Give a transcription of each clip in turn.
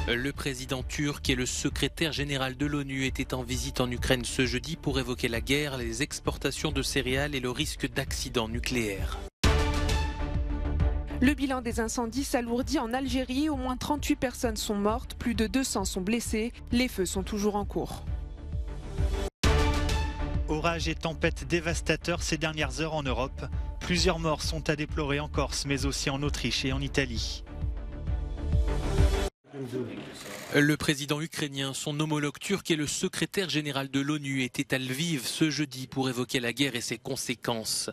Le président turc et le secrétaire général de l'ONU étaient en visite en Ukraine ce jeudi pour évoquer la guerre, les exportations de céréales et le risque d'accident nucléaire. Le bilan des incendies s'alourdit en Algérie. Au moins 38 personnes sont mortes, plus de 200 sont blessées. Les feux sont toujours en cours. Orages et tempêtes dévastateurs ces dernières heures en Europe. Plusieurs morts sont à déplorer en Corse, mais aussi en Autriche et en Italie. Le président ukrainien, son homologue turc et le secrétaire général de l'ONU étaient à Lviv ce jeudi pour évoquer la guerre et ses conséquences.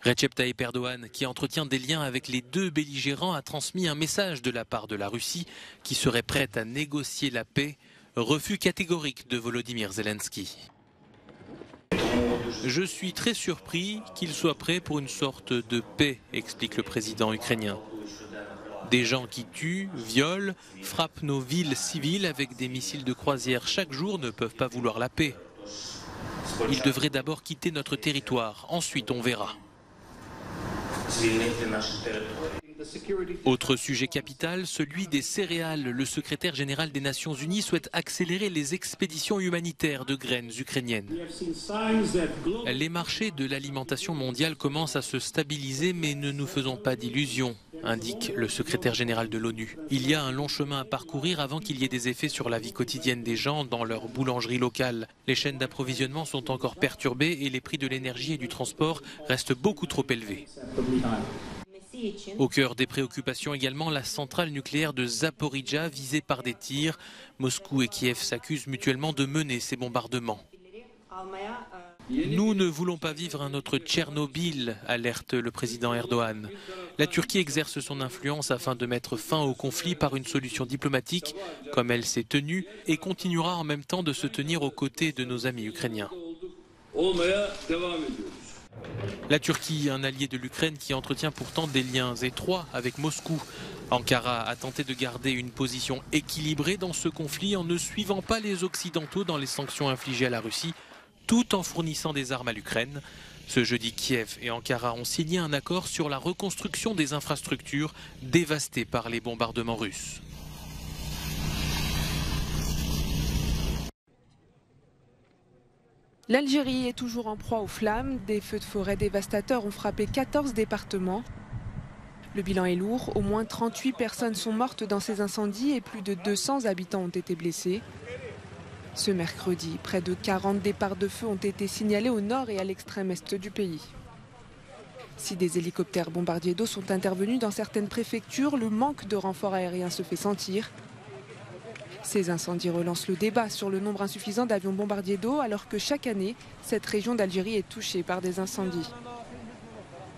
Recep Tayyip Erdogan, qui entretient des liens avec les deux belligérants, a transmis un message de la part de la Russie qui serait prête à négocier la paix. Refus catégorique de Volodymyr Zelensky. Je suis très surpris qu'il soit prêt pour une sorte de paix, explique le président ukrainien. Des gens qui tuent, violent, frappent nos villes civiles avec des missiles de croisière chaque jour ne peuvent pas vouloir la paix. Ils devraient d'abord quitter notre territoire, ensuite on verra. Autre sujet capital, celui des céréales. Le secrétaire général des Nations Unies souhaite accélérer les expéditions humanitaires de graines ukrainiennes. Les marchés de l'alimentation mondiale commencent à se stabiliser, mais ne nous faisons pas d'illusions, indique le secrétaire général de l'ONU. Il y a un long chemin à parcourir avant qu'il y ait des effets sur la vie quotidienne des gens dans leur boulangerie locale. Les chaînes d'approvisionnement sont encore perturbées et les prix de l'énergie et du transport restent beaucoup trop élevés. Au cœur des préoccupations également, la centrale nucléaire de Zaporijjia visée par des tirs. Moscou et Kiev s'accusent mutuellement de mener ces bombardements. Nous ne voulons pas vivre un autre Tchernobyl, alerte le président Erdogan. La Turquie exerce son influence afin de mettre fin au conflit par une solution diplomatique, comme elle s'est tenue, et continuera en même temps de se tenir aux côtés de nos amis ukrainiens. La Turquie, un allié de l'Ukraine qui entretient pourtant des liens étroits avec Moscou. Ankara a tenté de garder une position équilibrée dans ce conflit en ne suivant pas les Occidentaux dans les sanctions infligées à la Russie, tout en fournissant des armes à l'Ukraine. Ce jeudi, Kiev et Ankara ont signé un accord sur la reconstruction des infrastructures dévastées par les bombardements russes. L'Algérie est toujours en proie aux flammes. Des feux de forêt dévastateurs ont frappé 14 départements. Le bilan est lourd. Au moins 38 personnes sont mortes dans ces incendies et plus de 200 habitants ont été blessés. Ce mercredi, près de 40 départs de feu ont été signalés au nord et à l'extrême est du pays. Si des hélicoptères bombardiers d'eau sont intervenus dans certaines préfectures, le manque de renforts aériens se fait sentir. Ces incendies relancent le débat sur le nombre insuffisant d'avions bombardiers d'eau alors que chaque année, cette région d'Algérie est touchée par des incendies.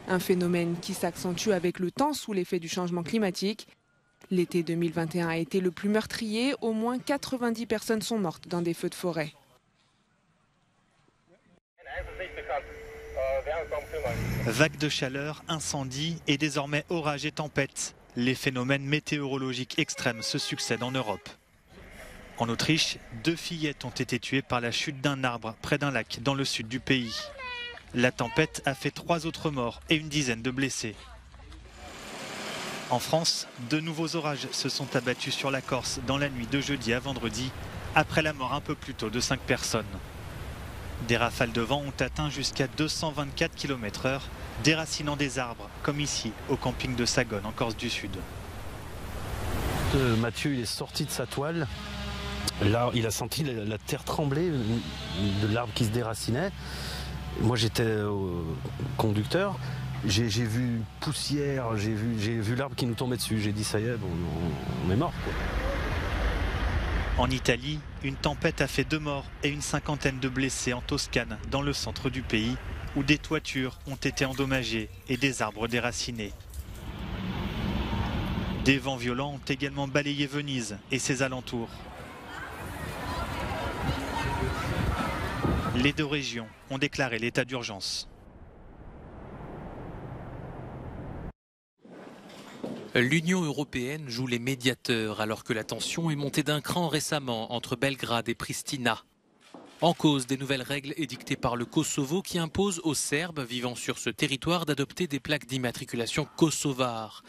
Un phénomène qui s'accentue avec le temps sous l'effet du changement climatique. L'été 2021 a été le plus meurtrier, au moins 90 personnes sont mortes dans des feux de forêt. Vagues de chaleur, incendies et désormais orages et tempêtes. Les phénomènes météorologiques extrêmes se succèdent en Europe. En Autriche, 2 fillettes ont été tuées par la chute d'un arbre près d'un lac dans le sud du pays. La tempête a fait 3 autres morts et une dizaine de blessés. En France, 2 nouveaux orages se sont abattus sur la Corse dans la nuit de jeudi à vendredi, après la mort un peu plus tôt de 5 personnes. Des rafales de vent ont atteint jusqu'à 224 km/h, déracinant des arbres, comme ici, au camping de Sagone, en Corse du Sud. Mathieu il est sorti de sa toile. Là, il a senti la terre trembler de l'arbre qui se déracinait. Moi, j'étais conducteur. J'ai vu poussière, j'ai vu l'arbre qui nous tombait dessus. J'ai dit, ça y est, bon, on est mort, quoi. En Italie, une tempête a fait 2 morts et une cinquantaine de blessés en Toscane, dans le centre du pays, où des toitures ont été endommagées et des arbres déracinés. Des vents violents ont également balayé Venise et ses alentours. Les 2 régions ont déclaré l'état d'urgence. L'Union européenne joue les médiateurs alors que la tension est montée d'un cran récemment entre Belgrade et Pristina. En cause des nouvelles règles édictées par le Kosovo qui imposent aux Serbes vivant sur ce territoire d'adopter des plaques d'immatriculation kosovares.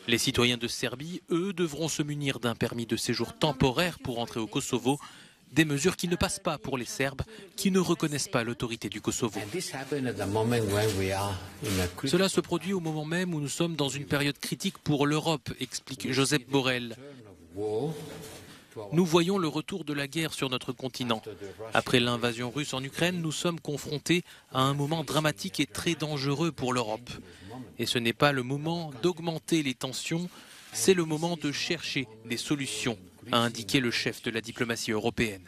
Les citoyens de Serbie, eux, devront se munir d'un permis de séjour temporaire pour entrer au Kosovo, des mesures qui ne passent pas pour les Serbes qui ne reconnaissent pas l'autorité du Kosovo. Cela se produit au moment même où nous sommes dans une période critique pour l'Europe, explique Josep Borrell. Nous voyons le retour de la guerre sur notre continent. Après l'invasion russe en Ukraine, nous sommes confrontés à un moment dramatique et très dangereux pour l'Europe. Et ce n'est pas le moment d'augmenter les tensions, c'est le moment de chercher des solutions, a indiqué le chef de la diplomatie européenne.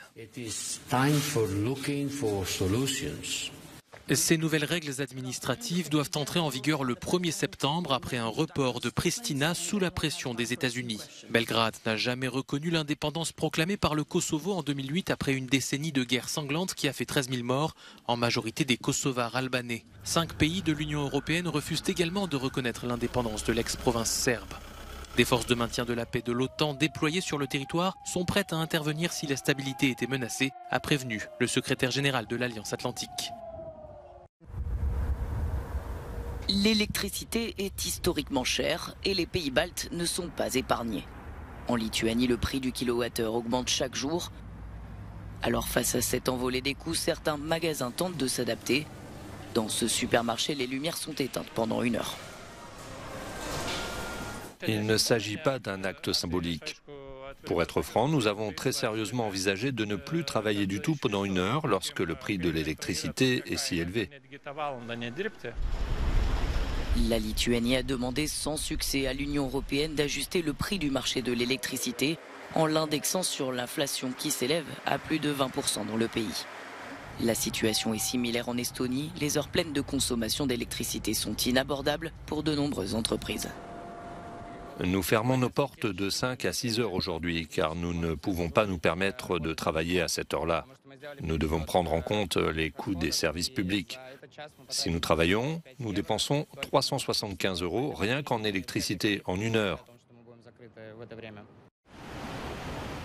Ces nouvelles règles administratives doivent entrer en vigueur le 1er septembre après un report de Pristina sous la pression des États-Unis. Belgrade n'a jamais reconnu l'indépendance proclamée par le Kosovo en 2008 après une décennie de guerre sanglante qui a fait 13 000 morts, en majorité des Kosovars albanais. 5 pays de l'Union européenne refusent également de reconnaître l'indépendance de l'ex-province serbe. Des forces de maintien de la paix de l'OTAN déployées sur le territoire sont prêtes à intervenir si la stabilité était menacée, a prévenu le secrétaire général de l'Alliance Atlantique. L'électricité est historiquement chère et les pays baltes ne sont pas épargnés. En Lituanie, le prix du kilowattheure augmente chaque jour. Alors face à cette envolée des coûts, certains magasins tentent de s'adapter. Dans ce supermarché, les lumières sont éteintes pendant 1 heure. Il ne s'agit pas d'un acte symbolique. Pour être franc, nous avons très sérieusement envisagé de ne plus travailler du tout pendant 1 heure lorsque le prix de l'électricité est si élevé. La Lituanie a demandé sans succès à l'Union européenne d'ajuster le prix du marché de l'électricité en l'indexant sur l'inflation qui s'élève à plus de 20% dans le pays. La situation est similaire en Estonie. Les heures pleines de consommation d'électricité sont inabordables pour de nombreuses entreprises. Nous fermons nos portes de 5 à 6 heures aujourd'hui car nous ne pouvons pas nous permettre de travailler à cette heure-là. Nous devons prendre en compte les coûts des services publics. Si nous travaillons, nous dépensons 375 € rien qu'en électricité en 1 heure.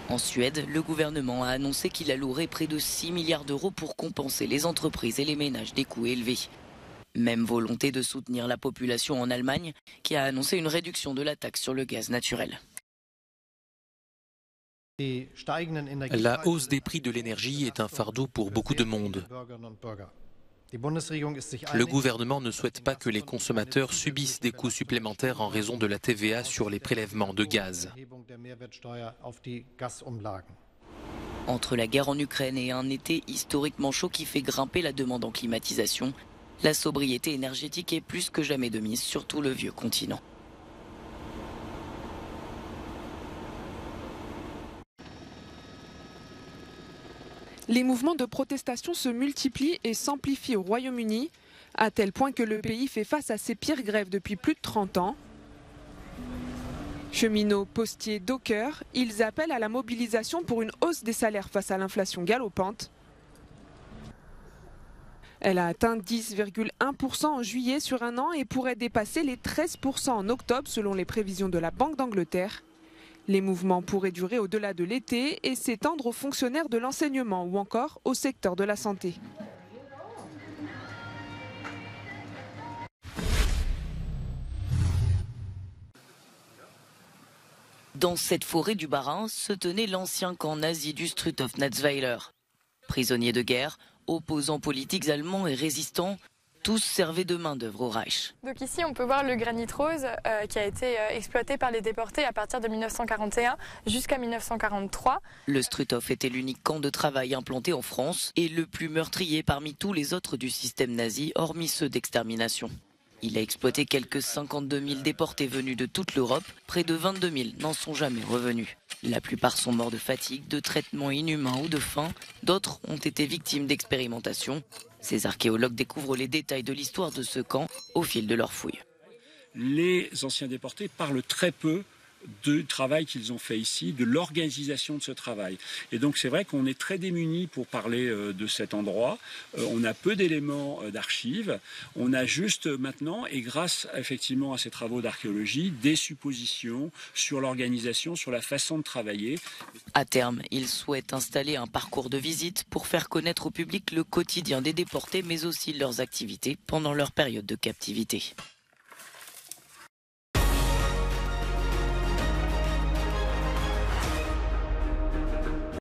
En Suède, le gouvernement a annoncé qu'il allouerait près de 6 milliards d'euros pour compenser les entreprises et les ménages des coûts élevés. Même volonté de soutenir la population en Allemagne, qui a annoncé une réduction de la taxe sur le gaz naturel. La hausse des prix de l'énergie est un fardeau pour beaucoup de monde. Le gouvernement ne souhaite pas que les consommateurs subissent des coûts supplémentaires en raison de la TVA sur les prélèvements de gaz. Entre la guerre en Ukraine et un été historiquement chaud qui fait grimper la demande en climatisation, la sobriété énergétique est plus que jamais de mise sur tout le vieux continent. Les mouvements de protestation se multiplient et s'amplifient au Royaume-Uni, à tel point que le pays fait face à ses pires grèves depuis plus de 30 ans. Cheminots, postiers, dockers, ils appellent à la mobilisation pour une hausse des salaires face à l'inflation galopante. Elle a atteint 10,1% en juillet sur 1 an et pourrait dépasser les 13% en octobre selon les prévisions de la Banque d'Angleterre. Les mouvements pourraient durer au-delà de l'été et s'étendre aux fonctionnaires de l'enseignement ou encore au secteur de la santé. Dans cette forêt du Bas-Rhin se tenait l'ancien camp nazi du Struthof-Natzweiler. Prisonniers de guerre, opposants politiques allemands et résistants, tous servaient de main-d'œuvre au Reich. Donc ici, on peut voir le granit rose qui a été exploité par les déportés à partir de 1941 jusqu'à 1943. Le Struthof était l'unique camp de travail implanté en France et le plus meurtrier parmi tous les autres du système nazi, hormis ceux d'extermination. Il a exploité quelques 52 000 déportés venus de toute l'Europe. Près de 22 000 n'en sont jamais revenus. La plupart sont morts de fatigue, de traitements inhumains ou de faim. D'autres ont été victimes d'expérimentation. Ces archéologues découvrent les détails de l'histoire de ce camp au fil de leurs fouilles. Les anciens déportés parlent très peu du travail qu'ils ont fait ici, de l'organisation de ce travail. Et donc c'est vrai qu'on est très démunis pour parler de cet endroit. On a peu d'éléments d'archives. On a juste maintenant, et grâce effectivement à ces travaux d'archéologie, des suppositions sur l'organisation, sur la façon de travailler. À terme, ils souhaitent installer un parcours de visite pour faire connaître au public le quotidien des déportés, mais aussi leurs activités pendant leur période de captivité.